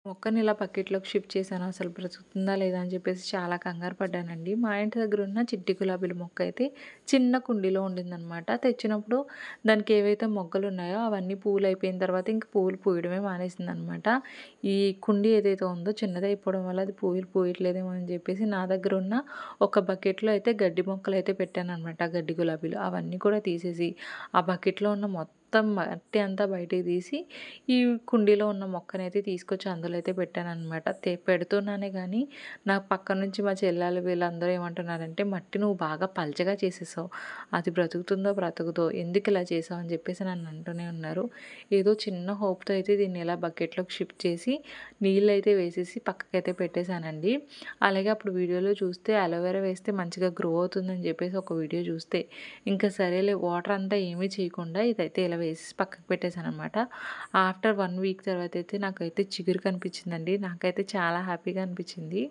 మొక్కని ఇలా బకెట్‌లోకి షిఫ్ట్ చేశాను. అసలు బ్రతుకుతుందా లేదా అని చెప్పేసి చాలా కంగారు పడ్డానండి. మా ఇంటి దగ్గర ఉన్న చిట్టి గులాబీల మొక్క అయితే చిన్న కుండీలో ఉండిందనమాట. తెచ్చినప్పుడు దానికి ఏవైతే మొగ్గలున్నాయో అవన్నీ పూలయిపోయిన తర్వాత ఇంక పూలు పూయడమే మానేసిందనమాట. ఈ కుండీ ఏదైతే ఉందో చిన్నదయిపోవడం వల్ల అది పూలు పూయట్లేదేమో అని చెప్పేసి నా దగ్గర ఉన్న ఒక బకెట్‌లో అయితే గడ్డి మొక్కలయితే పెట్టాననమాట. గడ్డి గులాబీలు. అవన్నీ కూడా తీసేసి ఆ బకెట్‌లో ఉన్న మొత్తం మట్టి అంతా బయటికి తీసి ఈ కుండీలో ఉన్న మొక్కనైతే తీసుకొచ్చి అందులో అయితే పెట్టాననమాట. పెడుతున్నానే గానీ, నాకు పక్క నుంచి మా చెల్లెలు వీళ్ళందరూ ఏమంటున్నారంటే, "మట్టి నువ్వు బాగా పల్చగా చేసేసావు. అది బ్రతుకుతుందో, బ్రతకదో ఎందుకిలా చేసావు?" అని చెప్పేసి నన్ను అంటూనే ఉన్నారు. ఏదో చిన్న హోప్‌తో అయితే దీన్ని ఇలా బకెట్‌లోకి షిఫ్ట్ చేసి, నీళ్ళైతే వేసేసి పక్కకైతే పెట్టేశానండి. అలాగే అప్పుడు వీడియోలో చూస్తే అలోవెరా వేస్తే మంచిగా గ్రో అవుతుందని చెప్పేసి ఒక వీడియో చూస్తే, ఇంకా సరేలే వాటర్ అంతా ఏమీ చేయకుండా ఇదైతే ఇలా వేసేసి పక్కకు పెట్టేశాననమాట. ఆఫ్టర్ 1 వీక్ తర్వాతయితే నాకైతే చిగురు కనిపించిందండి. నాకైతే చాలా హ్యాపీగా అనిపించింది.